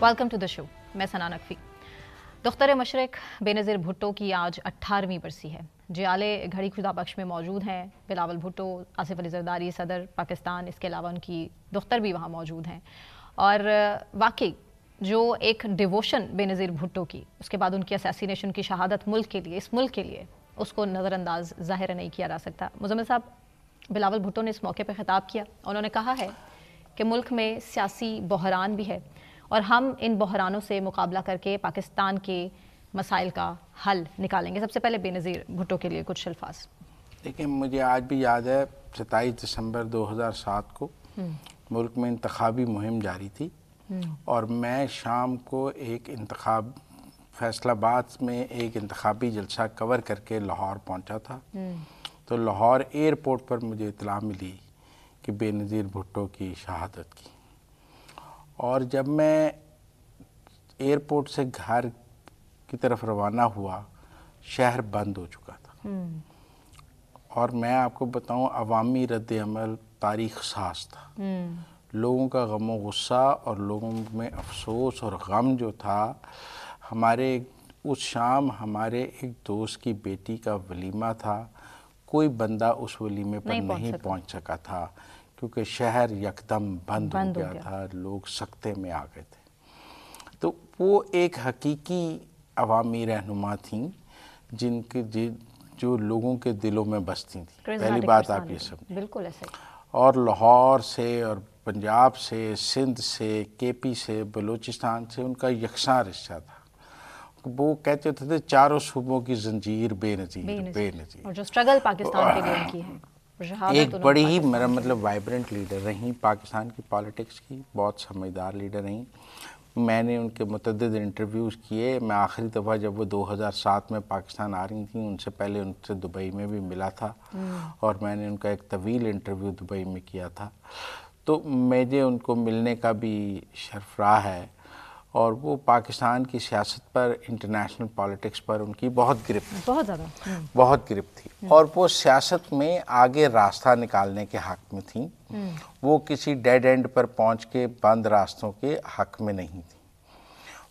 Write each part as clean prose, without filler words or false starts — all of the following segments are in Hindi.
Welcome to the show. मैं सना नकवी। दुख्तर मशरक बेनज़ीर भुट्टो की आज 18वीं बरसी है। जियाले घड़ी खुदा बख्श में मौजूद हैं बिलावल भुट्टो, आसिफ अली जरदारी सदर पाकिस्तान, इसके अलावा उनकी दुख्तर भी वहाँ मौजूद हैं। और वाकई जो एक डिवोशन बेनज़ीर भुट्टो की, उसके बाद उनकी असैसिनेशन की शहादत मुल्क के लिए, इस मुल्क के लिए, उसको नज़रअंदाज ज़ाहिर नहीं किया जा सकता। मुज़म्मिल साहब, बिलावल भुट्टो ने इस मौके पर ख़िताब किया। उन्होंने कहा है कि मुल्क में सियासी बहरान भी है और हम इन बहरानों से मुकाबला करके पाकिस्तान के मसाइल का हल निकालेंगे। सबसे पहले बेनज़ीर भुट्टो के लिए कुछ अल्फाज। देखिए, मुझे आज भी याद है 27 दिसंबर 2007 को मुल्क में इंतखाबी मुहिम जारी थी और मैं शाम को एक इंतखाब फैसलाबाद में एक इंतखाबी जलसा कवर करके लाहौर पहुंचा था। तो लाहौर एयरपोर्ट पर मुझे इतला मिली कि बेनज़ीर भुट्टो की शहादत की। और जब मैं एयरपोर्ट से घर की तरफ रवाना हुआ, शहर बंद हो चुका था। और मैं आपको बताऊं, अवामी रद्द अमल तारीख साज था। लोगों का गम और गुस्सा और लोगों में अफसोस और गम जो था। उस शाम हमारे एक दोस्त की बेटी का वलीमा था। कोई बंदा उस वलीमे पर नहीं पहुंच सका था क्योंकि शहर यकदम बंद हो गया था, लोग सख्ते में आ गए थे। तो वो एक हकीकी अवामी रहनुमा थी जो लोगों के दिलों में बसती थी। पहली बात आप ये समझें। बिल्कुल ऐसे। और लाहौर से और पंजाब से, सिंध से, केपी से, बलूचिस्तान से उनका यकसा रिश्ता था। वो कहते थे चारों सूबों की जंजीर बेनज़ीर। और जो स्ट्रगल पाकिस्तान के लिए उनकी है, एक बड़ी ही मेरा मतलब वाइब्रेंट लीडर रही पाकिस्तान की पॉलिटिक्स की, बहुत समझदार लीडर रही। मैंने उनके मुतअद्दिद इंटरव्यूज़ किए। मैं आखिरी दफ़ा जब वो 2007 में पाकिस्तान आ रही थी, उनसे पहले उनसे दुबई में भी मिला था और मैंने उनका एक तवील इंटरव्यू दुबई में किया था। तो मुझे उनको मिलने का भी शर्फ रहा है। और वो पाकिस्तान की सियासत पर, इंटरनेशनल पॉलिटिक्स पर उनकी बहुत गिरफ्त थी, बहुत गिरफ्त थी। और वो सियासत में आगे रास्ता निकालने के हक में थी। वो किसी डेड एंड पर पहुंच के बंद रास्तों के हक में नहीं थी।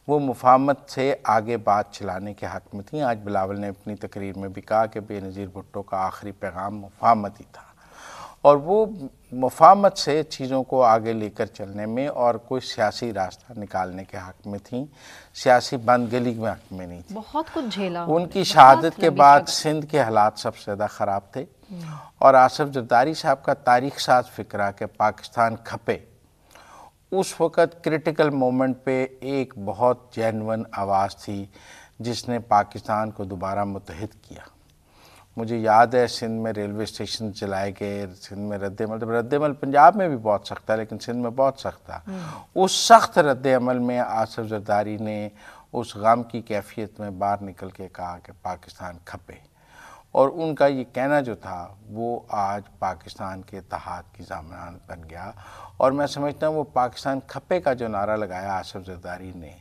वो मुफाहमत से आगे बात चलाने के हक में थी। आज बिलावल ने अपनी तकरीर में भी कहा कि बेनज़ीर भुट्टो का आखिरी पैगाम मुफाहमत ही था और वो मुफाहमत से चीज़ों को आगे लेकर चलने में और कोई सियासी रास्ता निकालने के हक में थी, सियासी बंदगली में हक में नहीं थी। बहुत कुछ झेला। उनकी शहादत के बाद सिंध के हालात सबसे ज़्यादा ख़राब थे और आसिफ जरदारी साहब का तारीख साज फिक्रा कि पाकिस्तान खपे, उस वक़्त क्रिटिकल मोमेंट पे एक बहुत जेन्युइन आवाज़ थी जिसने पाकिस्तान को दोबारा मुत्तहिद किया। मुझे याद है सिंध में रेलवे स्टेशन चलाए गए, सिंध में रद्द-ए-अमल पंजाब में भी बहुत सख्त था लेकिन सिंध में बहुत सख्त था। उस सख्त रद्द-ए-अमल में आसिफ जरदारी ने उस गम की कैफियत में बाहर निकल के कहा कि पाकिस्तान खपे और उनका ये कहना जो था वो आज पाकिस्तान के इत्तेहाद की ज़मानत बन गया। और मैं समझता हूँ वो पाकिस्तान खपे का जो नारा लगाया आसिफ जरदारी ने,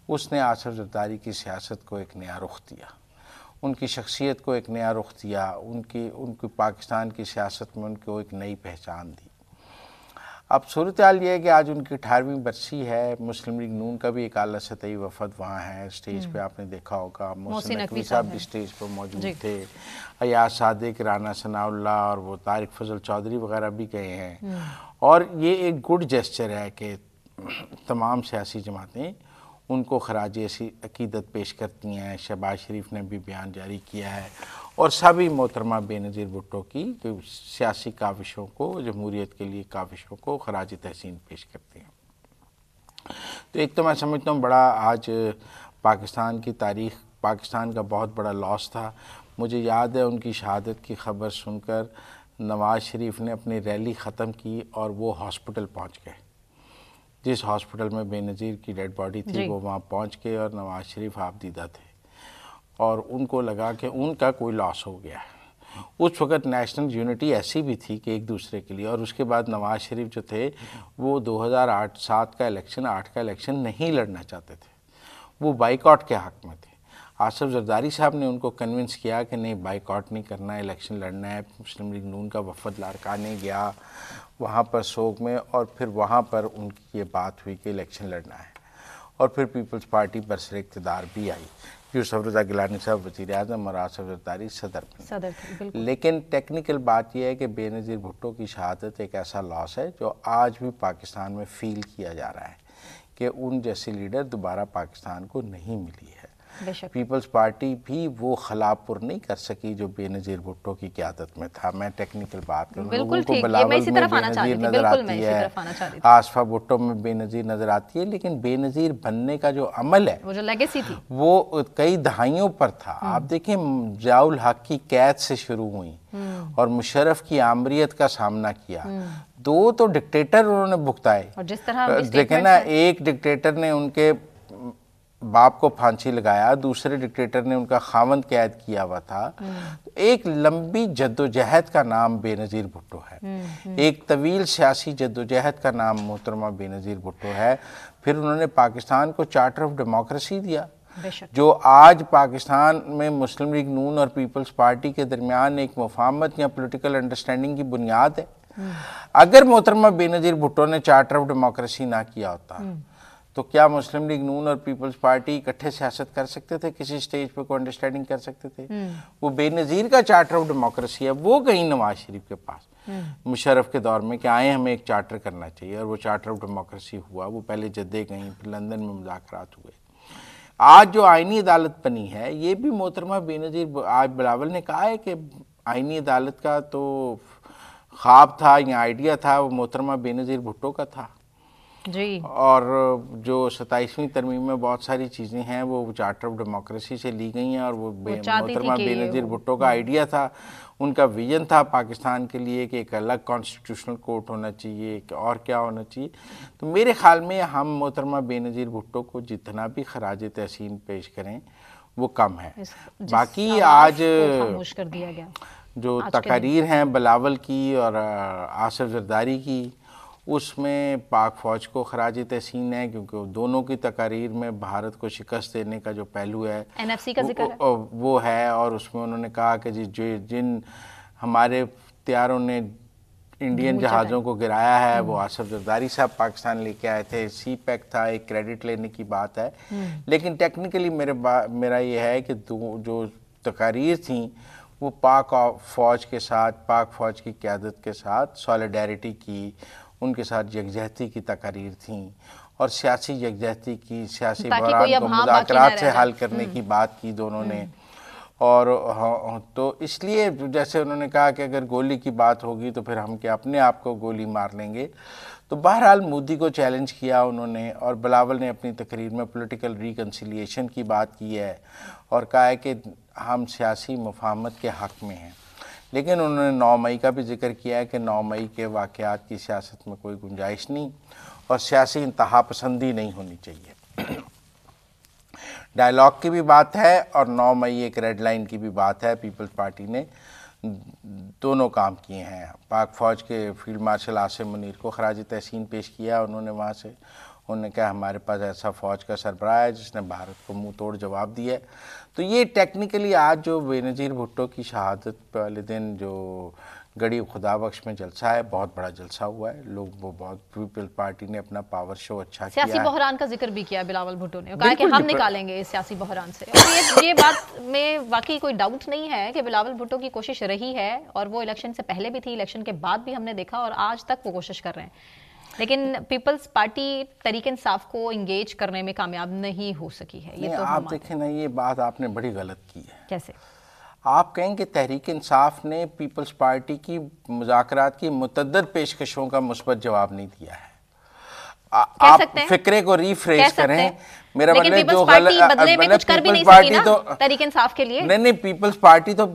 उसने आसिफ जरदारी की सियासत को एक नया रुख दिया, उनकी शख्सियत को एक नया रुख दिया, उनकी पाकिस्तान की सियासत में उनको एक नई पहचान दी। अब सूरत हाल ये है कि आज उनकी 18वीं बरसी है। मुस्लिम लीग नून का भी एक आला सतही वफद वहाँ है। स्टेज पे आपने देखा होगा मोहसिन नकवी साहब भी स्टेज पर मौजूद थे, अयाज सादिक, राना सनाउल्लाह और वो तारिक फजल चौधरी वगैरह भी गए हैं। और ये एक गुड जेस्चर है कि तमाम सियासी जमातें उनको खराज अकीदत पेश करती हैं। शहबाज शरीफ ने भी बयान जारी किया है और सभी मोहतरमा बेनज़ीर भुट्टो की सियासी काविशों को, जमहूरियत के लिए काविशों को खराज तहसीन पेश करती हैं। तो एक तो मैं समझता हूँ बड़ा आज पाकिस्तान की तारीख़, पाकिस्तान का बहुत बड़ा लॉस था। मुझे याद है उनकी शहादत की ख़बर सुनकर नवाज़ शरीफ ने अपनी रैली ख़त्म की और वो हॉस्पिटल पहुँच गए। जिस हॉस्पिटल में बेनज़ीर की डेड बॉडी थी वो वहाँ पहुँच के, और नवाज़ शरीफ आपदीदा थे और उनको लगा कि उनका कोई लॉस हो गया है। उस वक़्त नेशनल यूनिटी ऐसी भी थी कि एक दूसरे के लिए। और उसके बाद नवाज़ शरीफ जो थे वो 2008-7 का इलेक्शन, 8 का इलेक्शन नहीं लड़ना चाहते थे, वो बाइकआउट के हक़ में थे। आसिफ जरदारी साहब ने उनको कन्विंस किया कि नहीं, बाइकआउट नहीं करना है, इलेक्शन लड़ना है। मुस्लिम लीग नून का वफद लारकाने गया वहाँ पर सोग में और फिर वहाँ पर उनकी ये बात हुई कि इलेक्शन लड़ना है। और फिर पीपल्स पार्टी बरसर इक़्तिदार भी आई, यूसुफ रज़ा गिलानी साहब वज़ीर आज़म और आसिफ ज़रदारी सदर थे। लेकिन टेक्निकल बात यह है कि बेनज़ीर भुट्टो की शहादत एक ऐसा लॉस है जो आज भी पाकिस्तान में फील किया जा रहा है कि उन जैसी लीडर दोबारा पाकिस्तान को नहीं मिली है। पीपल्स पार्टी भी वो खलापुर नहीं कर सकी जो बेनज़ीर भुट्टो की क़यादत में था। मैं टेक्निकल बात करूँ, लोगों को बिलावल में बेनज़ीर नज़र आती है, आसफा भुट्टो में बेनज़ीर नज़र आती है, लेकिन बेनज़ीर बनने का जो अमल है, वो जो लेगेसी थी, वो कई दहाइयों पर था। आप देखें, ज़ियाउल हक की कैद से शुरू हुई और मुशर्रफ की आमरीत का सामना किया। दो तो डिक्टेटर उन्होंने भुगताए। देखें ना, एक डिक्टेटर ने उनके बाप को फांसी लगाया, दूसरे डिक्टेटर ने उनका खावंद कैद किया हुआ था। एक लंबी जद्दोजहद का नाम बेनज़ीर भुट्टो है, एक तवील सियासी जद्दोजहद का नाम मोहतरमा बेनज़ीर भुट्टो है। फिर उन्होंने पाकिस्तान को चार्टर ऑफ डेमोक्रेसी दिया, जो आज पाकिस्तान में मुस्लिम लीग नून और पीपल्स पार्टी के दरमियान एक मुफाहमत या पॉलिटिकल अंडरस्टैंडिंग की बुनियाद है। अगर मोहतरमा बेनज़ीर भुट्टो ने चार्टर ऑफ डेमोक्रेसी ना किया होता तो क्या मुस्लिम लीग नून और पीपल्स पार्टी इकट्ठे सियासत कर सकते थे, किसी स्टेज पे कोई अंडरस्टैंडिंग कर सकते थे? वो बेनज़ीर का चार्टर ऑफ डेमोक्रेसी है, वो गई नवाज शरीफ के पास मुशर्रफ के दौर में कि आए हमें एक चार्टर करना चाहिए, और वो चार्टर ऑफ डेमोक्रेसी हुआ। वो पहले जद्दे गई, फिर लंदन में मुज़ाकरात हुए। आज जो आईनी अदालत बनी है, ये भी मोहतरमा बेनज़ीर, आज बिलावल ने कहा है कि आईनी अदालत का तो ख्वाब था या आइडिया था, वो मोहतरमा बेनज़ीर भुट्टो का था जी। और जो 27वीं तरमीम में बहुत सारी चीज़ें हैं वो चार्टर ऑफ डेमोक्रेसी से ली गई हैं, और वो मोहतरमा बेनज़ीर भुट्टो का आइडिया था, उनका विजन था पाकिस्तान के लिए कि एक अलग कॉन्स्टिट्यूशनल कोर्ट होना चाहिए, और क्या होना चाहिए। तो मेरे ख्याल में हम मोहतरमा बेनज़ीर भुट्टो को जितना भी खराज तहसीन पेश करें वो कम है। बाकी आज कर दिया गया जो तकारीर हैं बिलावल की और आसिफ ज़रदारी की, उसमें पाक फ़ौज को खराज तहसीन है, क्योंकि दोनों की तकारीर में भारत को शिकस्त देने का जो पहलू है, NFC का जिक्र है, वो है। और उसमें उन्होंने कहा कि जिन हमारे तैयारों ने इंडियन जहाज़ों को गिराया है वो आसिफ ज़रदारी साहब पाकिस्तान लेके आए थे, CPEC था, एक क्रेडिट लेने की बात है। लेकिन टेक्निकली मेरा ये है कि जो तकारीर थी वो पाक फ़ौज के साथ, पाक फ़ौज की क़यादत के साथ सॉलिडारिटी की, उनके साथ यकजहती की तकारीर थी, और सियासी यकजहती की, सियासी बहरान को मुज़ाकरात से हल करने की बात की दोनों ने। और तो इसलिए जैसे उन्होंने कहा कि अगर गोली की बात होगी तो फिर हम क्या अपने आप को गोली मार लेंगे। तो बहरहाल मोदी को चैलेंज किया उन्होंने, और बिलावल ने अपनी तकरीर में पॉलिटिकल रिकन्सिलिएशन की बात की है और कहा है कि हम सियासी मुफाहमत के हक़ में हैं। लेकिन उन्होंने 9 मई का भी जिक्र किया है कि 9 मई के वाक़यात की सियासत में कोई गुंजाइश नहीं, और सियासी इंतहा पसंदी नहीं होनी चाहिए। डायलॉग की भी बात है और 9 मई एक रेड लाइन की भी बात है। पीपल्स पार्टी ने दोनों काम किए हैं। पाक फ़ौज के फील्ड मार्शल आसिम मुनीर को खराज तहसीन पेश किया उन्होंने वहाँ से। उन्होंने कहा हमारे पास ऐसा फ़ौज का सरबराह है जिसने भारत को मुंह तोड़ जवाब दिया है। तो ये टेक्निकली आज जो बेनज़ीर भुट्टो की शहादत वाले दिन जो गड़ी खुदा बख्श में जलसा है, बहुत बड़ा जलसा हुआ है। लोग वो बहुत, पीपल्स पार्टी ने अपना पावर शो अच्छा किया है। सियासी बहरान का जिक्र भी किया बिलावल भुट्टो ने, कहा कि हम निकालेंगे इस सियासी बहरान से। और ये बात में वाकई कोई डाउट नहीं है कि बिलावल भुट्टो की कोशिश रही है, और वो इलेक्शन से पहले भी थी, इलेक्शन के बाद भी हमने देखा, और आज तक वो कोशिश कर रहे हैं। लेकिन पीपल्स पार्टी तरीके इंसाफ को इंगेज करने में कामयाब नहीं हो सकी है। ये तो आप देखें ना, ये बात आपने बड़ी गलत की है। कैसे? आप कहेंगे तहरीक इंसाफ ने पीपल्स पार्टी की मुज़ाकरात की मुतअद्दिद पेशकशों का मुस्बत जवाब नहीं दिया है। आप फिक्रे को रीफ्रेश करें। मेरा मतलब जो बदले में कुछ कर भी नहीं सकी ना तहरीक इंसाफ के लिए। नहीं, पीपल्स पार्टी तो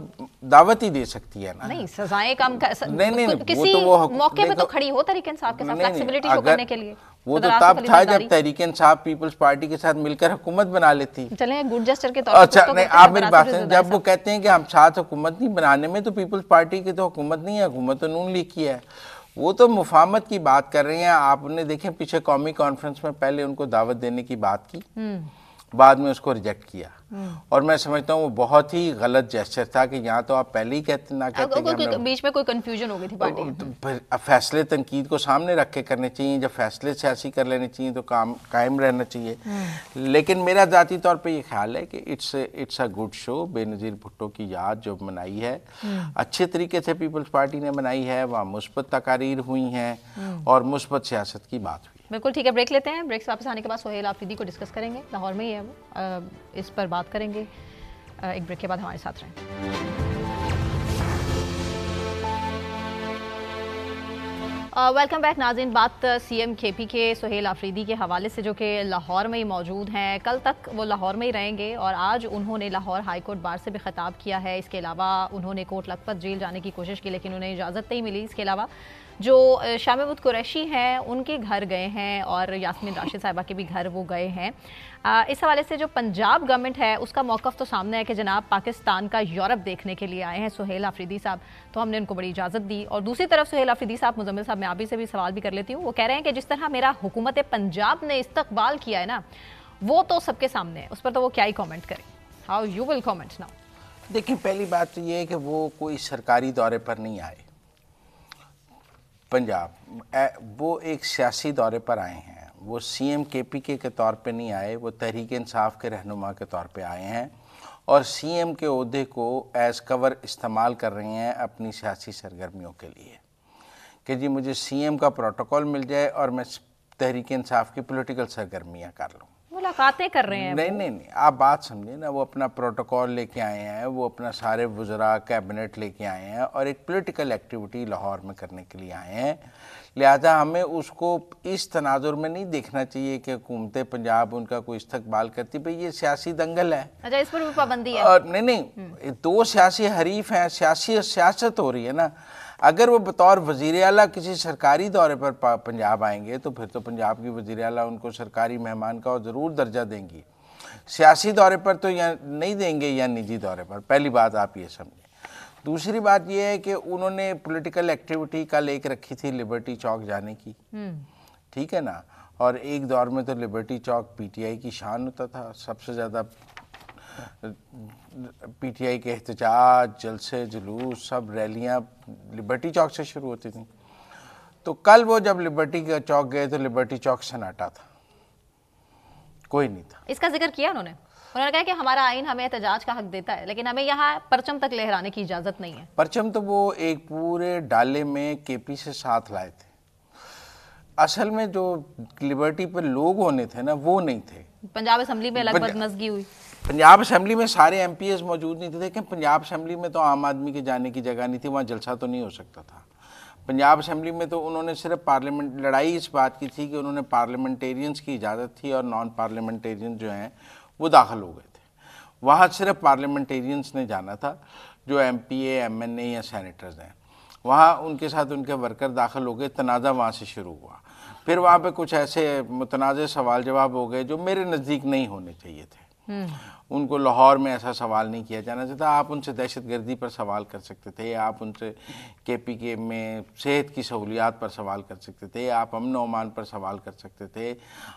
दावत ही दे सकती है ना। नहीं, सजाएं कम नहीं, किसी मौके पे तो खड़ी हो तहरीक इंसाफ के साथ फ्लेक्सिबिलिटी शो करने के लिए। वो तो तब था जब तहरीक इंसाफ पीपल्स पार्टी के साथ मिलकर हुकूमत बना लेती। चले गुड जेस्चर के तौर पर। अच्छा, नहीं, आप मेरी बात सुनिए। जब वो कहते हैं कि हम साथ हुकूमत नहीं बनाने में, तो पीपल्स पार्टी की तो हुकूमत नहीं है, हुकूमत तो नून लीग की है। वो तो मुफाहमत की बात कर रहे हैं। आपने देखें पीछे कौमी कॉन्फ्रेंस में पहले उनको दावत देने की बात की, बाद में उसको रिजेक्ट किया। और मैं समझता हूँ वो बहुत ही गलत जेस्चर था कि यहाँ तो आप पहले ही कहते ना कहते बीच में कोई कंफ्यूजन हो गई थी पार्टी में। फिर फैसले तनकीद को सामने रख के करने चाहिए, जब फैसले सियासी कर लेने चाहिए तो काम कायम रहना चाहिए। लेकिन मेरा ज़ाती तौर पे ये ख्याल है कि it's a good show. Benazir Bhutto की याद जो मनाई है अच्छे तरीके से पीपल्स पार्टी ने मनाई है, वहाँ मुस्बत तकारीर हुई हैं और मुस्बत सियासत की बात हुई। बिल्कुल ठीक है, ब्रेक लेते हैं। ब्रेक से वापस आने के बाद सोहेल आफरीदी को डिस्कस करेंगे, लाहौर में ही है वो, इस पर बात करेंगे। एक ब्रेक के बाद हमारे साथ रहें। वेलकम बैक नाज़रीन। बात सीएम केपी के सोहेल आफरीदी के हवाले से, जो कि लाहौर में ही मौजूद हैं। कल तक वो लाहौर में ही रहेंगे और आज उन्होंने लाहौर हाई कोर्ट बार से भी खिताब किया है। इसके अलावा उन्होंने कोट लखपत जेल जाने की कोशिश की लेकिन उन्हें इजाज़त नहीं मिली। इसके अलावा जो शाह महमूद कुरैशी हैं उनके घर गए हैं और यास्मीन राशिद साहिबा के भी घर वो गए हैं। इस हवाले से जो पंजाब गवर्नमेंट है उसका मौक़िफ़ तो सामने है कि जनाब पाकिस्तान का यूरोप देखने के लिए आए हैं सोहेल आफरीदी साहब, तो हमने उनको बड़ी इजाज़त दी। और दूसरी तरफ सोहेल आफरीदी साहब, मुजम्मिल साहब, मैं आप ही से भी सवाल भी कर लेती हूँ, वो कह रहे हैं कि जिस तरह मेरा हुकूमत पंजाब ने इस्तकबाल किया है ना, वो तो सबके सामने है, उस पर तो वो क्या ही कॉमेंट करें। How you will comment now? देखिए, पहली बात तो ये है कि वो कोई सरकारी दौरे पर नहीं आए पंजाब, वो एक सियासी दौरे पर आए हैं। वो सीएम केपीके के तौर पे नहीं आए, वो तहरीक इंसाफ के रहनुमा के तौर पे आए हैं और सीएम के ओहदे को एज़ कवर इस्तेमाल कर रहे हैं अपनी सियासी सरगर्मियों के लिए कि जी मुझे सीएम का प्रोटोकॉल मिल जाए और मैं तहरीक इंसाफ की पॉलिटिकल सरगर्मियाँ कर लूँ। मुलाकातें कर रहे हैं। नहीं, आप बात समझे ना, वो अपना प्रोटोकॉल लेके आए हैं, वो अपना सारे वज़रा कैबिनेट लेके आए हैं और एक पॉलिटिकल एक्टिविटी लाहौर में करने के लिए आए हैं। लिहाजा हमें उसको इस तनाजुर में नहीं देखना चाहिए कि हुकूमत पंजाब उनका कोई इस्तकबाल करती, भाई ये सियासी दंगल है। अच्छा, इस पर भी पाबंदी है? और नहीं, दो सियासी हरीफ हैं, सियासत हो रही है ना। अगर वो बतौर वज़ीर आला किसी सरकारी दौरे पर पंजाब आएंगे तो फिर तो पंजाब की वज़ीर आला उनको सरकारी मेहमान का ज़रूर दर्जा देंगी, सियासी दौरे पर तो या नहीं देंगे या निजी दौरे पर। पहली बात आप ये समझें। दूसरी बात ये है कि उन्होंने पॉलिटिकल एक्टिविटी कल एक रखी थी लिबर्टी चौक जाने की, ठीक है ना, और एक दौर में तो लिबर्टी चौक पीटीआई की शान होता था, सबसे ज़्यादा पीटीआई के एहतजाज, जलसे, जुलूस, सब रैलियां लिबर्टी चौक से शुरू होती थी। तो कल वो जब लिबर्टी के चौक गए तो लिबर्टी चौक सन्नाटा था, कोई नहीं था। इसका जिक्र किया उन्होंने कहा कि हमारा आइन हमें एहतजाज का हक देता है लेकिन हमें यहाँ परचम तक लहराने की इजाज़त नहीं है। परचम तो वो एक पूरे डाले में केपी से साथ लाए थे। असल में जो लिबर्टी पर लोग होने थे ना, वो नहीं थे। पंजाब असेंबली में लगभग नज़गी हुई। पंजाब असेंबली में सारे एमपीएस मौजूद नहीं थे, लेकिन पंजाब असेंबली में तो आम आदमी के जाने की जगह नहीं थी, वहाँ जलसा तो नहीं हो सकता था। पंजाब असेंबली में तो उन्होंने सिर्फ पार्लियामेंट, लड़ाई इस बात की थी कि उन्होंने पार्लियामेंटेरियंस की इजाज़त थी और नॉन पार्लियामेंटेरियन जो हैं वो दाखिल हो गए थे। वहाँ सिर्फ पार्लियामेंटेरियंस ने जाना था, जो एमपीए, एमएनए या सेनेटर्स हैं। वहाँ उनके साथ उनके वर्कर दाखिल हो गए, तनाज़ा वहाँ से शुरू हुआ। फिर वहाँ पे कुछ ऐसे मुतनाज़ सवाल जवाब हो गए जो मेरे नज़दीक नहीं होने चाहिए थे। उनको लाहौर में ऐसा सवाल नहीं किया जाना चाहिए। आप उनसे दहशतगर्दी पर सवाल कर सकते थे, आप उनसे केपीके में सेहत की सहूलियात पर सवाल कर सकते थे, आप अमन अमान पर सवाल कर सकते थे,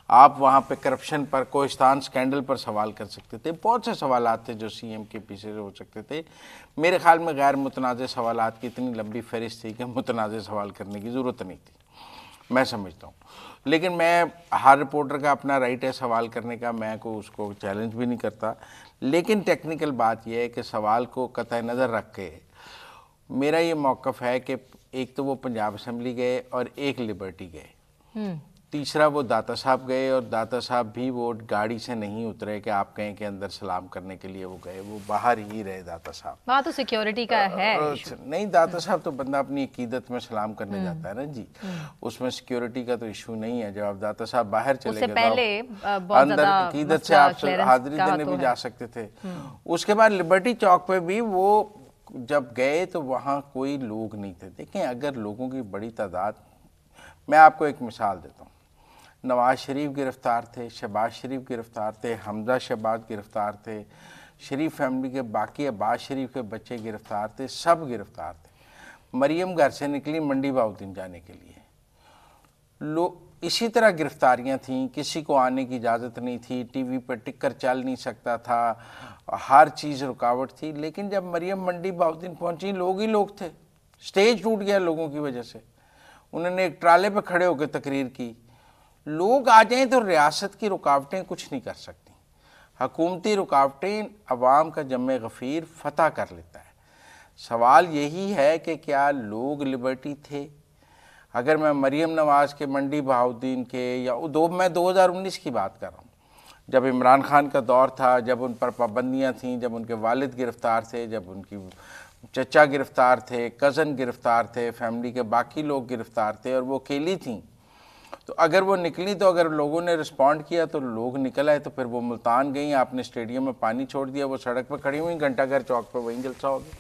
आप वहाँ पे करप्शन पर, कोहिस्तान स्कैंडल पर सवाल कर सकते थे। बहुत से सवालात थे जो सीएम के पीछे हो सकते थे। मेरे ख्याल में गैर मुतनाज़ सवालात की इतनी लंबी फहरिस्त थी कि मुतनाज़ सवाल करने की ज़रूरत नहीं थी, मैं समझता हूँ। लेकिन मैं, हर रिपोर्टर का अपना राइट है सवाल करने का, मैं को उसको चैलेंज भी नहीं करता। लेकिन टेक्निकल बात यह है कि सवाल को कतई नज़र रख के मेरा ये मौक़िफ़ है कि एक तो वो पंजाब असेंबली गए और एक लिबर्टी गए, तीसरा वो दाता साहब गए और दाता साहब भी वो गाड़ी से नहीं उतरे कि आप कहें कि अंदर सलाम करने के लिए वो गए, वो बाहर ही रहे दाता साहब। वहाँ तो सिक्योरिटी का है नहीं, दाता साहब तो बंदा अपनी अकीदत में सलाम करने जाता है ना जी, उसमें सिक्योरिटी का तो इशू नहीं है। जब आप दाता साहब बाहर चले गए पहले अंदर अकीदत से आप हाजिरी देने भी जा सकते थे। उसके बाद लिबर्टी चौक पे भी वो जब गए तो वहाँ कोई लोग नहीं थे। देखें, अगर लोगों की बड़ी तादाद, मैं आपको एक मिसाल देता हूँ, नवाज शरीफ गिरफ़्तार थे, शहबाज शरीफ गिरफ़्तार थे, हमजा शहबाज गिरफ़्तार थे, शरीफ फैमिली के बाकी अब्बास शरीफ के बच्चे गिरफ़्तार थे, सब गिरफ़्तार थे। मरियम घर से निकली मंडी बाउद्दीन जाने के लिए, इसी तरह गिरफ्तारियां थीं, किसी को आने की इजाज़त नहीं थी, टीवी पर टिकर चल नहीं सकता था, हर चीज़ रुकावट थी। लेकिन जब मरियम मंडी बहाउद्दीन पहुंची, लोग ही लोग थे, स्टेज टूट गया लोगों की वजह से। उन्होंने एक ट्राले पर खड़े होकर तकरीर की। लोग आ जाएं तो रियासत की रुकावटें कुछ नहीं कर सकती। हुकूमती रुकावटें अवाम का जम्मे गफ़ीर फतह कर लेता है। सवाल यही है कि क्या लोग लिबर्टी थे? अगर मैं मरियम नवाज़ के, मंडी बहाउद्दीन के, या मैं 2019 की बात कर रहा हूँ, जब इमरान खान का दौर था, जब उन पर पाबंदियाँ थीं, जब उनके वालिद गिरफ़्तार थे, जब उनकी चचा गिरफ़्तार थे, कज़न गिरफ़्तार थे, फैमिली के बाकी लोग गिरफ़्तार थे और वो अकेली थीं, तो अगर वो निकली, तो अगर लोगों ने रिस्पॉन्ड किया तो लोग निकल आए। तो फिर वो मुल्तान गई, आपने स्टेडियम में पानी छोड़ दिया, वो सड़क पर खड़ी हुई, घंटाघर चौक पर वहीं जलसा हो गया,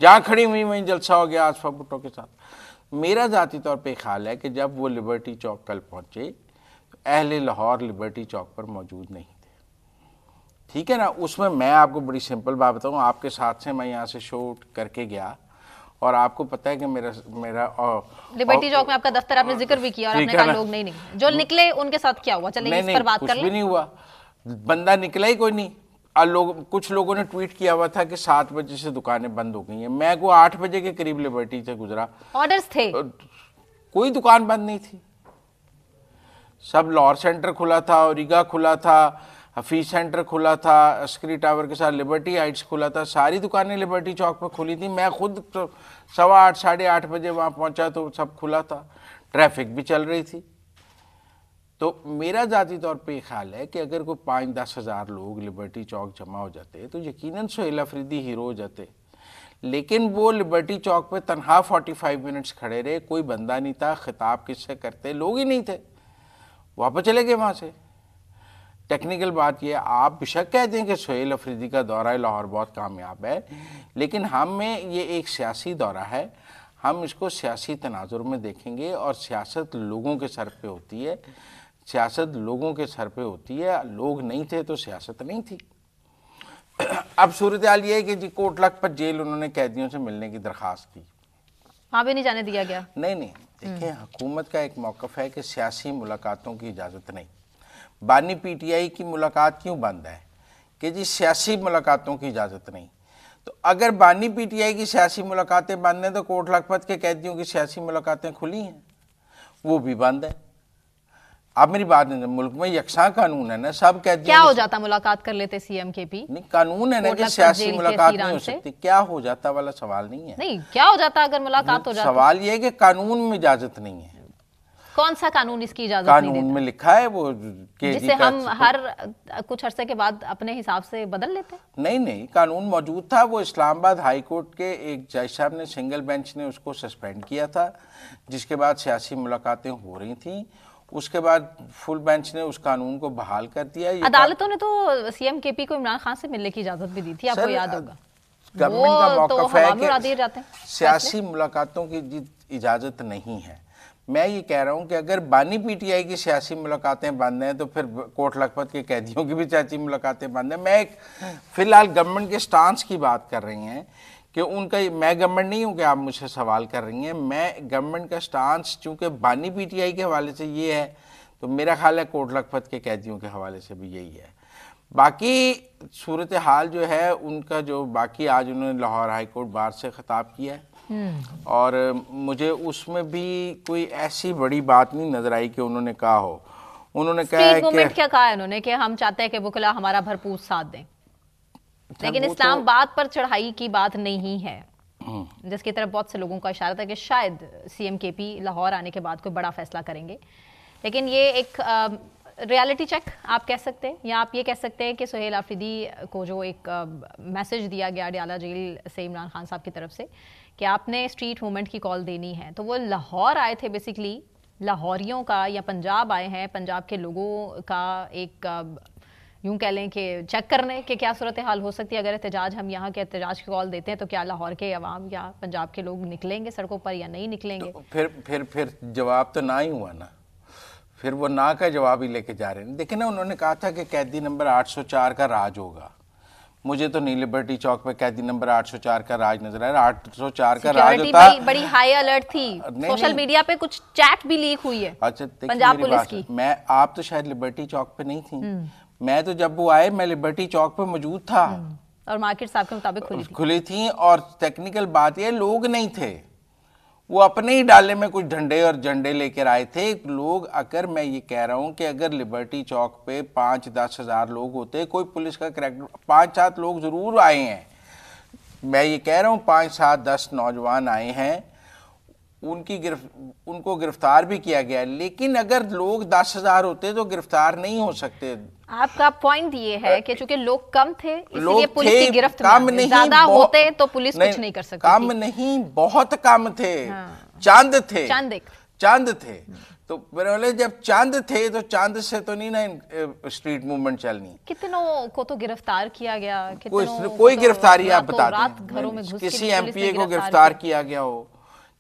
जहाँ खड़ी हुई वहीं जलसा हो गया आसफा भुट्टो के साथ। मेरा ज़ाती तौर पे ख्याल है कि जब वो लिबर्टी चौक कल पहुँचे, तो अहले लाहौर लिबर्टी चौक पर मौजूद नहीं थे। ठीक है ना। उसमें मैं आपको बड़ी सिंपल बात बताऊँ, आपके साथ से मैं यहाँ से शूट करके गया और आपको पता है कि मेरा लिबर्टी चौक में आपका दफ्तर, आपने जिक्र भी किया और आपने कहा लोग नहीं निकले। जो निकले उनके साथ क्या हुआ, चलिए इस पर बात कर लें। कुछ भी नहीं हुआ, बंदा निकला ही कोई नहीं। कुछ लोगों ने ट्वीट किया हुआ था कि 7 बजे से दुकानें बंद हो गई हैं। मैं को 8 बजे के करीब लिबर्टी से गुजरा, ऑर्डर्स थे, कोई दुकान बंद नहीं थी। सब लाहौर सेंटर खुला था, ओरिगा खुला था, हफीज सेंटर खुला था, अस्करी टावर के साथ लिबर्टी हाइट्स खुला था, सारी दुकानें लिबर्टी चौक पर खुली थी। मैं खुद 8:15 साढ़े 8 बजे वहाँ पहुँचा तो सब खुला था, ट्रैफिक भी चल रही थी। तो मेरा ज़ाती तौर पे ख्याल है कि अगर कोई 5-10 हज़ार लोग लिबर्टी चौक जमा हो जाते तो यकीनन सुहेल अफरीदी हीरो हो जाते। लेकिन वो लिबर्टी चौक पे तनहा 45 मिनट्स खड़े रहे, कोई बंदा नहीं था, खिताब किससे करते, लोग ही नहीं थे, वापस चले गए वहाँ से। टेक्निकल बात यह, आप बेशक कह दें कि सुहेल अफरीदी का दौरा लाहौर बहुत कामयाब है, लेकिन हमें ये एक सियासी दौरा है, हम इसको सियासी तनाजुर में देखेंगे और सियासत लोगों के सर पे होती है, सियासत लोगों के सर पे होती है। लोग नहीं थे तो सियासत नहीं थी। अब सूरत हाल ये है कि जी कोट लखपत जेल उन्होंने कैदियों से मिलने की दरख्वास्त की, वहाँ भी नहीं जाने दिया गया। नहीं, देखिए हुकूमत का एक मौक़िफ़ है कि सियासी मुलाकातों की इजाज़त नहीं। बानी पीटीआई की मुलाकात क्यों बंद है कि जी सियासी मुलाकातों की इजाज़त नहीं। तो अगर बानी पीटीआई की सियासी मुलाकातें बंद हैं तो कोट लखपत के कैदियों की सियासी मुलाकातें खुली हैं, वो भी बंद है। आप मेरी बात नहीं, मुल्क में यकसा कानून है ना, सब कैदियों क्या हो जाता, मुलाकात कर लेते सीएम के पी? नहीं, कानून है ना कि सियासी मुलाकात नहीं हो सकती। क्या हो जाता वाला सवाल नहीं है। नहीं, क्या हो जाता अगर मुलाकात हो जाती? सवाल ये है कि कानून में इजाजत नहीं है। कौन सा कानून इसकी इजाजत नहीं देता? कानून में लिखा है वो जिसे हम हर कुछ अरसे के बाद अपने हिसाब से बदल लेते हैं। नहीं, कानून मौजूद था। वो इस्लामाबाद हाई कोर्ट के एक जज साहब ने, सिंगल बेंच ने उसको सस्पेंड किया था, जिसके बाद सियासी मुलाकातें हो रही थी। उसके बाद फुल बेंच ने उस कानून को बहाल कर दिया। अदालतों ने तो सीएम केपी को इमरान खान से मिलने की इजाजत भी दी थी, आपको याद होगा। गवर्नमेंट का मौक़िफ़ है कि सियासी मुलाकातों की इजाज़त नहीं है। मैं ये कह रहा हूँ कि अगर बानी पीटीआई की सियासी मुलाकातें बंद हैं तो फिर कोट लखपत के कैदियों की भी सियासी मुलाकातें बंद हैं। मैं एक फ़िलहाल गवर्नमेंट के स्टांस की बात कर रही हैं कि उनका, मैं गवर्नमेंट नहीं हूँ कि आप मुझसे सवाल कर रही हैं, मैं गवर्नमेंट का स्टांस चूँकि बानी पीटीआई के हवाले से ये है, तो मेरा ख्याल है कोट लखपत के कैदियों के हवाले से भी यही है। बाकी सूरत हाल जो है उनका, जो बाकी आज उन्होंने लाहौर हाई कोर्ट बार से ख़िताब किया है और मुझे उसमें भी कोई ऐसी बड़ी बात नहीं नजर आई कि उन्होंने कहा हो। उन्होंने कहा है कि क्या कहा है उन्होंने कि हम चाहते हैं कि वकीला हमारा भरपूर साथ दें, लेकिन इस्लामाबाद पर चढ़ाई की बात नहीं है, जिसकी तरफ बहुत से लोगों का इशारा था कि शायद सीएम केपी लाहौर आने के बाद कोई बड़ा फैसला करेंगे। लेकिन ये एक रियलिटी चेक आप कह सकते हैं, या आप ये कह सकते हैं कि सुहेल अफरीदी को जो एक मैसेज दिया गया अडयाला जेल से इमरान खान साहब की तरफ से कि आपने स्ट्रीट मूवमेंट की कॉल देनी है, तो वो लाहौर आए थे, बेसिकली लाहौरियों का, या पंजाब आए हैं, पंजाब के लोगों का एक यूं कह लें कि चेक करने कि क्या सूरत हाल हो सकती है अगर एहतजाज, हम यहाँ के एहतजाज की कॉल देते हैं तो क्या लाहौर के अवाम या पंजाब के लोग निकलेंगे सड़कों पर या नहीं निकलेंगे। तो फिर जवाब तो ना ही हुआ ना, फिर वो ना का जवाब ही लेके जा रहे हैं। देखिए ना, उन्होंने कहा था कि कैदी नंबर 804 का राज होगा। मुझे तो नहीं लिबर्टी चौक पे कैदी नंबर 804 का राज नजर आया। 804 का राज होता, बड़ी हाई अलर्ट थी। सोशल मीडिया पे कुछ चैट भी लीक हुई है। अच्छा, पंजाब पुलिस की। आप तो शायद लिबर्टी चौक पे नहीं थी। मैं तो जब वो आए, मैं लिबर्टी चौक पे मौजूद था और मार्केट साहब के मुताबिक खुली थी। और टेक्निकल बात ये, लोग नहीं थे, वो अपने ही डाले में कुछ झंडे और झंडे लेकर आए थे लोग। अगर मैं ये कह रहा हूं कि अगर लिबर्टी चौक पे 5-10 हजार लोग होते, कोई पुलिस का करैक्टर, 5-7 लोग जरूर आए हैं, मैं ये कह रहा हूं 5-7-10 नौजवान आए हैं, उनको गिरफ्तार भी किया गया। लेकिन अगर लोग 10,000 होते तो गिरफ्तार नहीं हो सकते। आपका पॉइंट ये है कि चूंकि लोग कम थे इसलिए पुलिस की गिरफ्त में ज्यादा होते तो पुलिस कुछ नहीं कर सकती। कम नहीं, बहुत कम थे। चांद थे, चांद थे। तो बोले जब चांद थे तो चांद से तो नहीं ना स्ट्रीट मूवमेंट चलनी। कितनों को तो गिरफ्तार किया गया, कोई गिरफ्तारी आप बता दें, घरों में घुस किसी एमपीए को गिरफ्तार किया गया हो,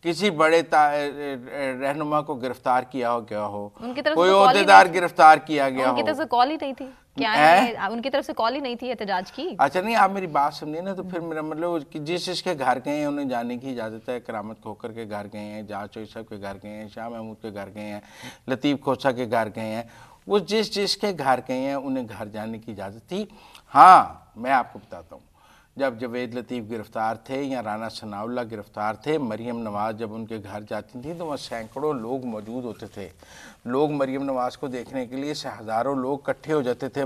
किसी बड़े रहनुमा को गिरफ्तार किया गया हो, कोई ओहदेदार गिरफ्तार किया गया हो। उनकी तरफ से कॉल ही नहीं थी क्या? उनकी तरफ से कॉल ही नहीं थी एहतजाज की। अच्छा नहीं, आप मेरी बात समझिए ना। तो फिर मेरा मतलब कि जिसके घर गए हैं उन्हें जाने की इजाजत है। करामत खोकर के घर गए हैं, जहाज चौधरी साहब के घर गए हैं, शाह महमूद के घर गए हैं, लतीफ़ खोसा के घर गए हैं, वो जिसके घर गए हैं उन्हें घर जाने की इजाजत थी। हाँ, मैं आपको बताता हूँ, जब जवेद लतीफ़ गिरफ्तार थे या राना सनाउल्लाह गिरफ्तार थे, मरियम नवाज़ जब उनके घर जाती थी तो वहाँ सैकड़ों लोग मौजूद होते थे। लोग मरियम नवाज़ को देखने के लिए से हज़ारों लोग इकट्ठे हो जाते थे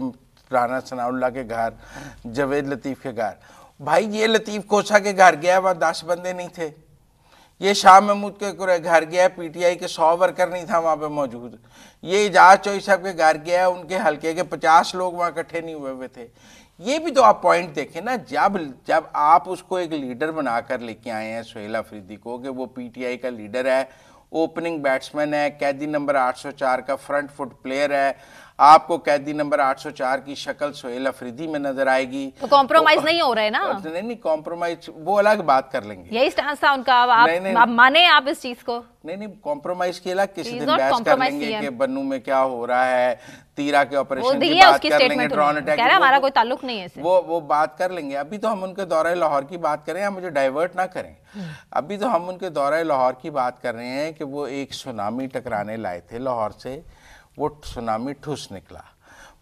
राना सनाउल्लाह के घर, जवेद लतीफ़ के घर। भाई ये लतीफ़ खोसा के घर गया, वहाँ 10 बंदे नहीं थे। ये शाह महमूद के घर गया, पीटीआई के 100 वर्कर नहीं था वहाँ पे मौजूद। ये एजाज चौधरी साहब के घर गया, उनके हल्के के 50 लोग वहाँ इकट्ठे नहीं हुए थे। ये भी तो आप पॉइंट देखें ना। जब आप उसको एक लीडर बनाकर लेके आए हैं सुहेल अफरीदी को, कि वो पीटीआई का लीडर है, ओपनिंग बैट्समैन है, कैदी नंबर 804 का फ्रंट फुट प्लेयर है, आपको कैदी नंबर 804 की शक्ल सुहेल अफरीदी में नजर आएगी, तो कॉम्प्रोमाइज नहीं हो रहे ना। नहीं कॉम्प्रोमाइज वो अलग बात कर लेंगे। यही स्टांस था उनका। आप माने आप इस चीज को? नहीं कॉम्प्रोमाइज के अलग किसी दिन बहस कर लेंगे कि बन्नू में क्या हो रहा है, तीरा के ऑपरेशन की बात कर लेंगे, ड्रोन अटैक, कह रहा हमारा कोई ताल्लुक नहीं है इससे। वो बात कर लेंगे। अभी तो हम उनके दौरे लाहौर की बात करें, मुझे डाइवर्ट ना करें। अभी तो हम उनके दौरे लाहौर की बात कर रहे हैं कि वो एक सुनामी टकराने लाए थे लाहौर से, वो सुनामी ठुस निकला।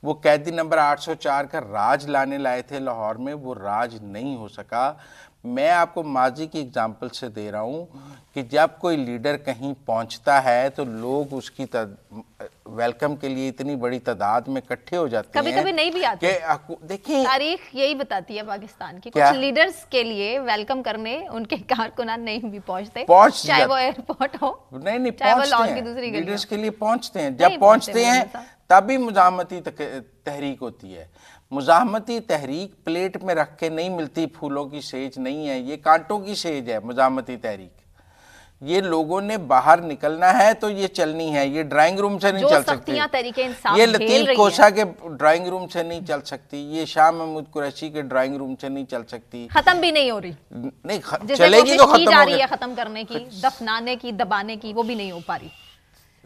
वो कैदी नंबर 804 का राज लाने लाए थे लाहौर में, वो राज नहीं हो सका। मैं आपको माजी की एग्जाम्पल से दे रहा हूँ कि जब कोई लीडर कहीं पहुंचता है तो लोग उसकी वेलकम के लिए इतनी बड़ी तादाद में इकट्ठे हो जाते हैं। कभी-कभी नहीं भी आते। देखिए तारीख यही बताती है पाकिस्तान की, कुछ लीडर्स के लिए वेलकम करने उनके कारकुनान नहीं भी पहुंचते, चाहे वो एयरपोर्ट हो, नहीं चाहे वो लाहौर की दूसरी गली। लीडर्स के लिए पहुंचते हैं, जब पहुंचते हैं तभी मुजाहमती तहरीक होती है। मुजाहमती तहरीक प्लेट में रख के नहीं मिलती, फूलों की सेज नहीं है, ये कांटों की सेज है मुजाहमती तहरीक। ये लोगों ने बाहर निकलना है तो ये चलनी है, ये ड्राइंग रूम से नहीं चल सकती। ये लतीफ़ खोसा के ड्राइंग रूम से नहीं चल सकती, ये शाह महमूद कुरैशी के ड्राइंग रूम से नहीं चल सकती। खत्म भी नहीं हो रही, नहीं चलेगी तो खत्म जा रही है, खत्म करने की, दफनाने की, दबाने की, वो भी नहीं हो पा रही।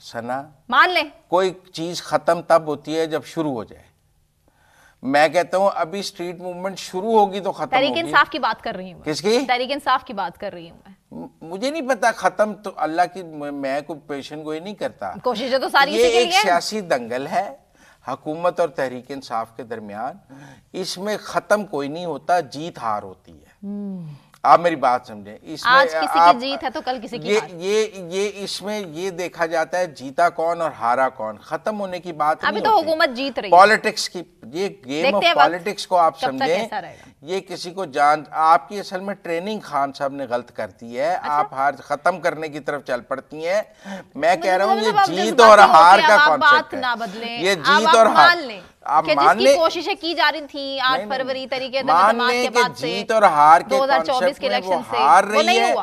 सना, मान ले कोई चीज खत्म तब होती है जब शुरू हो जाए। मैं कहता हूं अभी स्ट्रीट मूवमेंट शुरू होगी तो खत्म होगी। तहरीक इंसाफ की बात कर रही हूं। किसकी? तहरीक इंसाफ की बात कर रही हूं मैं। मुझे नहीं पता खत्म तो अल्लाह की, मैं कोई पेशन कोई नहीं करता। कोशिशें तो सारी ये एक सियासी दंगल है हुकूमत और तहरीक इंसाफ के दरमियान। इसमें खत्म कोई नहीं होता, जीत हार होती है। आप मेरी बात समझें। इसमें आज किसी की जीत है तो कल किसी की हार। ये इसमें ये देखा जाता है जीता कौन और हारा कौन, खत्म होने की बात अभी तो हुकूमत जीत रही है। पॉलिटिक्स की ये गेम ऑफ पॉलिटिक्स को आप समझें, ये किसी को जान, आपकी असल में ट्रेनिंग खान साहब ने गलत करती है। अच्छा? आप हार खत्म करने की तरफ चल पड़ती हैं। मैं कह रहा हूँ ये जीत और हार का कॉन्सेप्ट है, ये जीत और हार आप मान ले कोशिशें की जा रही थी 8 फरवरी तरीके के बाद से, जीत और हार के 2024 के इलेक्शन से हार रही है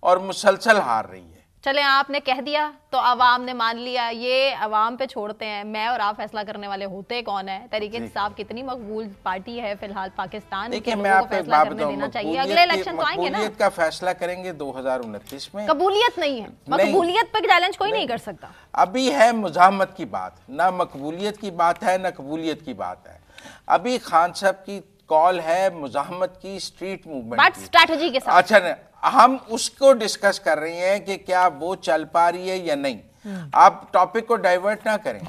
और मुसलसल हार रही है। चले आपने कह दिया तो अवाम ने मान लिया, ये अवाम पे छोड़ते हैं। मैं और आप फैसला करने वाले होते कौन है? तहरीक इंसाफ कितनी मकबूल पार्टी है फिलहाल पाकिस्तान के लोगों को फैसला करने देना चाहिए। अगले इलेक्शन तो आएंगे ना, का फैसला करेंगे 2029 में। कबूलियत नहीं है, मकबूलियत पर चैलेंज कोई नहीं कर सकता। अभी है मुजाहमत की बात, ना मकबूलियत की बात है ना कबूलियत की बात है। अभी खान साहब की कॉल है मुजाहमत की, स्ट्रीट मूवमेंट बट स्ट्रैटेजी के साथ। अच्छा, हम उसको डिस्कस कर रहे हैं कि क्या वो चल पा रही है या नहीं। आप टॉपिक को डाइवर्ट ना करें।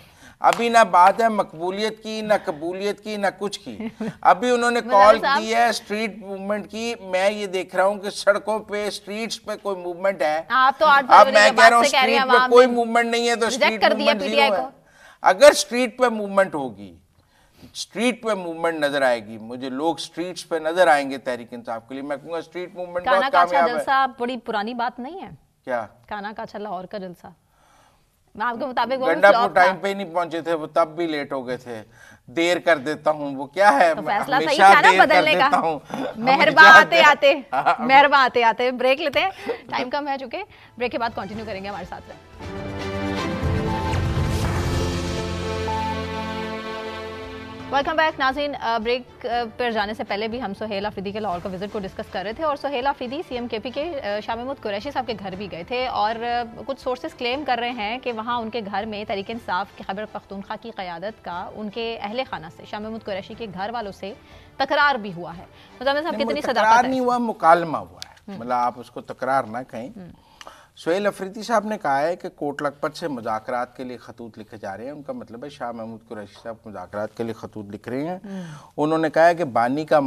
अभी ना बात है मकबूलियत की, ना कबूलियत की, ना कुछ की। अभी उन्होंने कॉल की है स्ट्रीट मूवमेंट की। मैं ये देख रहा हूँ कि सड़कों पे, स्ट्रीट्स पे कोई मूवमेंट है। आप तो अब मैं कह रहा हूँ स्ट्रीट पे कोई मूवमेंट नहीं है, तो स्ट्रीट मूवमेंट जीरो है। अगर स्ट्रीट पे मूवमेंट होगी, स्ट्रीट पे मूवमेंट नजर आएगी, मुझे लोग स्ट्रीट्स पे नजर आएंगे तहरीक इंसाफ के लिए, मैं कहूँगा स्ट्रीट मूवमेंट बहुत कामयाब है। बड़ी पुरानी बात नहीं है क्या? काना का अच्छा लाहौर का जलसा आपके मुताबिक गंडापुर टाइम पे नहीं पहुंचे थे, वो तब भी लेट हो गए थे। देर कर देता हूँ, वो क्या है, तो फैसला सही था ना बदलने का। मेहरबा आते आते मेहरबा आते आते ब्रेक लेते हैं, टाइम कम है चुके। ब्रेक के बाद कंटिन्यू करेंगे, हमारे साथ रहे। वेलकम बैक नाज़रीन। ब्रेक पर जाने से पहले भी हम सुहेल अफरीदी के लाहौर का विजिट को डिस्कस कर रहे थे, और सुहेल अफरीदी सीएम केपी के शाह महमूद कुरैशी साहब के घर भी गए थे, और कुछ सोर्सेस क्लेम कर रहे हैं कि वहाँ उनके घर में तहरीक इंसाफ की खैबर पख्तूनख्वा की क़यादत का उनके अहले खाना से, शाह महमूद कुरैशी के घर वालों से तकरार भी हुआ है। मुजामिल साहब कितनी सदाकत है? नहीं हुआ, मुकालमा हुआ है, मतलब आप उसको तकरार ना कहें। सुहेल अफरीदी साहब ने कहा है कि कोट लखपत से मुज़ाकरात के लिए खतूत लिखे जा रहे हैं। उनका मतलब है शाह महमूद कुरैशी साहब मुज़ाकरात के लिए खतूत लिख रहे हैं। उन्होंने कहा है कि बानी का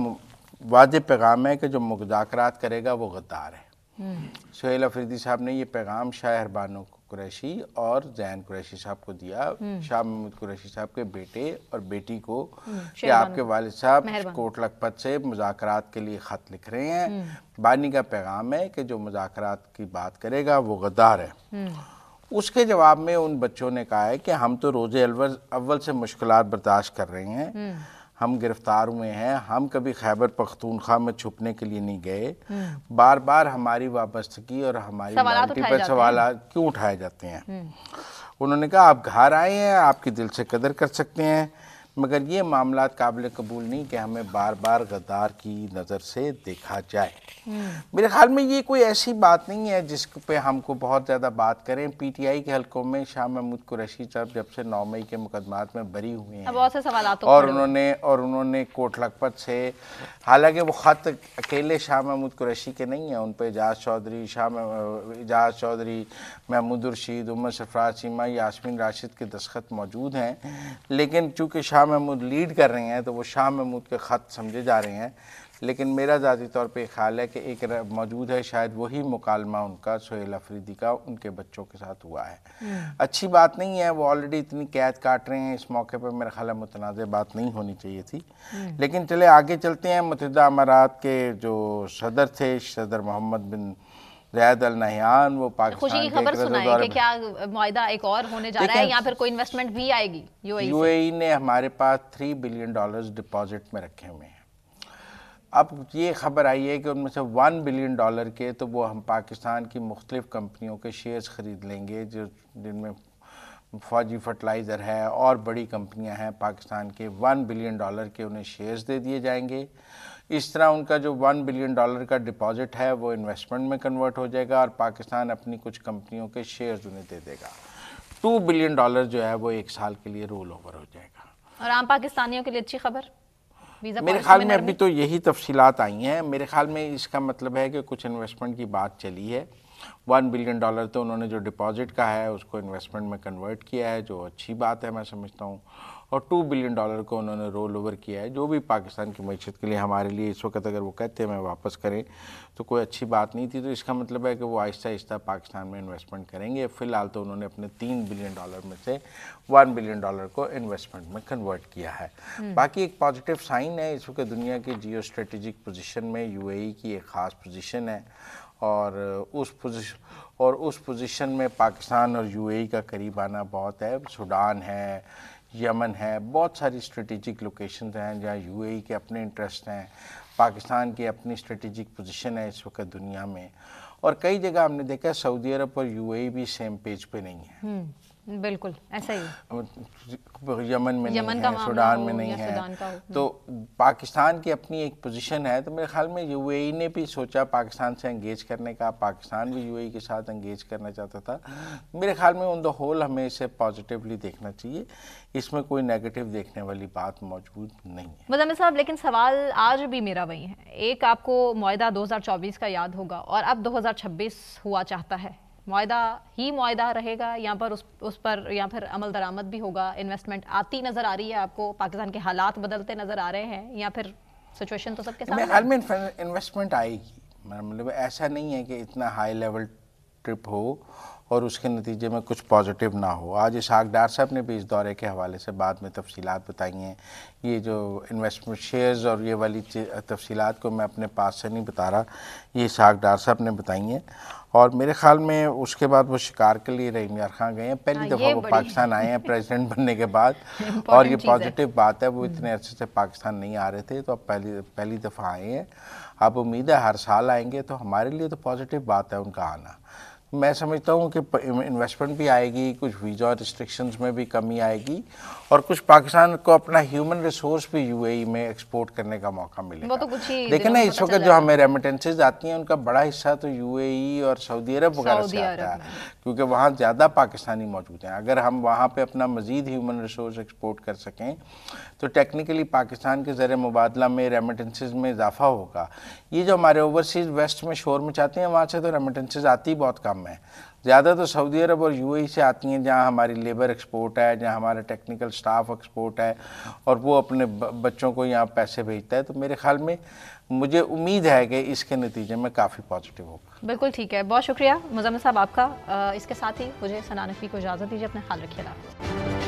वादे पैगाम है कि जो मुज़ाकरात करेगा वो गद्दार है। सुहेल अफरीदी साहब ने ये पैगाम शाह बानो कुरैशी और जैन कुरैशी साहब को दिया, शाह महमूद कुरैशी साहब के बेटे और बेटी को, कि आपके वालिद साहब कोट लखपत से मुज़ाकरात के लिए ख़त लिख रहे हैं। बानी का पैगाम है कि जो मुज़ाकरात की बात करेगा वो गद्दार है। उसके जवाब में उन बच्चों ने कहा है कि हम तो रोज़े अव्वल से मुश्किलात बर्दाश्त कर रहे हैं, हम गिरफ्तार हुए हैं, हम कभी खैबर पख्तूनख्वा में छुपने के लिए नहीं गए, बार बार हमारी वाबस्तगी और हमारी लॉयल्टी पर सवाल क्यों उठाए जाते हैं। उन्होंने कहा आप घर आए हैं, आपकी दिल से कदर कर सकते हैं, मगर ये मामला काबिल कबूल नहीं कि हमें बार बार गद्दार की नज़र से देखा जाए। मेरे ख्याल में ये कोई ऐसी बात नहीं है जिस पे हमको बहुत ज़्यादा बात करें। पीटीआई के हलकों में शाह महमूद कुरैशी साहब जब से 9 मई के मुकदमात में बरी हुए हैं, बहुत से सवालात और उन्होंने कोट लखपत से, हालांकि वो ख़त अकेले शाह महमूद कुरैशी के नहीं हैं, उन पर एजाज चौधरी, महमूद रशीद, उमर सरफराज चीमा, यास्मीन राशिद के दस्तखत मौजूद हैं, लेकिन चूँकि शाह महमूद लीड कर रहे हैं तो वो शाह महमूद के ख़त समझे जा रहे हैं। लेकिन मेरा ज़ाती तौर पे ख्याल है कि एक मौजूद है, शायद वही मुकालमा उनका सुहेल अफरीदी का उनके बच्चों के साथ हुआ है। अच्छी बात नहीं है, वो ऑलरेडी इतनी कैद काट रहे हैं, इस मौके पे मेरा ख्याल है मुतनाज़ बात नहीं होनी चाहिए थी। लेकिन चले आगे चलते हैं। मुत्तहिदा अमारात के जो सदर थे, सदर मोहम्मद बिन ज़ायद अल नहयान, वो पाकिस्तान खुशी की खबर सुनाई कि क्या मुआहिदा एक और होने जा रहा है, या फिर कोई इन्वेस्टमेंट भी आएगी? यूएई ने हमारे पास $3 बिलियन डिपॉजिट में रखे हुए हैं। अब ये खबर आई है कि उनमें से $1 बिलियन के तो वो हम पाकिस्तान की मुख्तलिफ कंपनियों के शेयर्स ख़रीद लेंगे, जो जिनमें फौजी फर्टिलाइज़र है और बड़ी कंपनियां हैं पाकिस्तान के। $1 बिलियन के उन्हें शेयर्स दे दिए जाएंगे। इस तरह उनका जो $1 बिलियन का डिपॉजिट है वो इन्वेस्टमेंट में कन्वर्ट हो जाएगा, और पाकिस्तान अपनी कुछ कंपनियों के शेयर्स उन्हें दे देगा। $2 बिलियन जो है वो 1 साल के लिए रोल ओवर हो जाएगा। और आम पाकिस्तानियों के लिए अच्छी खबर? मेरे ख्याल में अभी तो यही तफसीलात आई हैं। मेरे ख्याल में इसका मतलब है कि कुछ इन्वेस्टमेंट की बात चली है। $1 बिलियन तो उन्होंने जो डिपॉजिट का है उसको इन्वेस्टमेंट में कन्वर्ट किया है, जो अच्छी बात है मैं समझता हूँ, और $2 बिलियन को उन्होंने रोल ओवर किया है, जो भी पाकिस्तान की मईशत के लिए, हमारे लिए इस वक्त अगर वो कहते हैं मैं वापस करें तो कोई अच्छी बात नहीं थी। तो इसका मतलब है कि वो आहिस्ता आहिस्ता पाकिस्तान में इन्वेस्टमेंट करेंगे। फ़िलहाल तो उन्होंने अपने $3 बिलियन में से $1 बिलियन को इन्वेस्टमेंट में कन्वर्ट किया है। बाकी एक पॉजिटिव साइन है, इस वक्त दुनिया की जियो स्ट्रेटेजिक पोजीशन में यूएई की एक ख़ास पोजीशन है, और उस पोजीशन में पाकिस्तान और यूएई का करीब आना बहुत है। सूडान है, यमन है, बहुत सारी स्ट्रेटेजिक लोकेशंस हैं जहाँ यूएई के अपने इंटरेस्ट हैं, पाकिस्तान की अपनी स्ट्रेटेजिक पोजीशन है इस वक्त दुनिया में। और कई जगह हमने देखा है सऊदी अरब और यूएई भी सेम पेज पे नहीं है। बिल्कुल ऐसा ही। यमन में यमन नहीं का है, मामला सूडान हो में नहीं या है, सूडान का हो। तो पाकिस्तान की अपनी एक पोजीशन है। तो मेरे ख्याल में यूएई ने भी सोचा पाकिस्तान से एंगेज करने का, पाकिस्तान भी यूएई के साथ एंगेज करना चाहता था। मेरे ख्याल में ऑन द होल हमें इसे पॉजिटिवली देखना चाहिए, इसमें कोई नेगेटिव देखने वाली बात मौजूद नहीं है। मुज़म्मिल साहब, लेकिन सवाल आज भी मेरा वही है। एक आपको मुआहदा 2024 का याद होगा और अब 2026 हुआ चाहता है। मुआहदा ही मुआहदा रहेगा, यहाँ पर उस पर या फिर अमल दरामद भी होगा? इन्वेस्टमेंट आती नज़र आ रही है आपको? पाकिस्तान के हालात बदलते नज़र आ रहे हैं या फिर सिचुएशन तो सबके सामने? मेरे ख्याल में इन्वेस्टमेंट आएगी, मतलब ऐसा नहीं है कि इतना हाई लेवल ट्रिप हो और उसके नतीजे में कुछ पॉजिटिव ना हो। आज इसहाक डार साहब ने भी इस दौरे के हवाले से बाद में तफसीलात बताई हैं। ये जो इन्वेस्टमेंट शेयर्स और ये वाली तफसीलात को मैं अपने पास से नहीं बता रहा, ये इसहाक डार साहब ने बताई हैं। और मेरे ख्याल में उसके बाद वो शिकार के लिए रहीम यार खां गए हैं, पहली दफ़ा वो पाकिस्तान आए हैं प्रेसिडेंट बनने के बाद। और ये पॉजिटिव बात है, वो इतने अरसे से पाकिस्तान नहीं आ रहे थे, तो अब पहली दफ़ा आए हैं। अब उम्मीद है हर साल आएंगे, तो हमारे लिए तो पॉजिटिव बात है उनका आना। मैं समझता हूँ कि इन्वेस्टमेंट भी आएगी, कुछ वीज़ा रिस्ट्रिक्शंस में भी कमी आएगी और कुछ पाकिस्तान को अपना ह्यूमन रिसोर्स भी यूएई में एक्सपोर्ट करने का मौका मिलेगा। वो तो कुछ ही देखिए ना, इस वक्त जो हमें रेमिटेंसेज आती हैं उनका बड़ा हिस्सा तो यूएई और सऊदी अरब वगैरह से आता है, क्योंकि वहाँ ज़्यादा पाकिस्तानी मौजूद हैं। अगर हम वहाँ पर अपना मज़ीद ह्यूमन रिसोर्स एक्सपोर्ट कर सकें तो टेक्निकली पाकिस्तान के ज़रिए मुबादला में रेमिटेंसेज में इजाफा होगा। ये जो हमारे ओवरसीज़ वेस्ट में शोर मचाते हैं, वहाँ से तो रेमिटेंसेज आती बहुत कम है। ज़्यादा तो सऊदी अरब और यूएई से आती हैं, जहाँ हमारी लेबर एक्सपोर्ट है, जहाँ हमारा टेक्निकल स्टाफ एक्सपोर्ट है और वो अपने बच्चों को यहाँ पैसे भेजता है। तो मेरे ख्याल में मुझे उम्मीद है कि इसके नतीजे में काफ़ी पॉजिटिव होगा। बिल्कुल ठीक है, बहुत शुक्रिया मुज़म्मिल साहब आपका। इसके साथ ही मुझे सना नकवी को इजाज़त दीजिए। अपना ख्याल रखिएगा।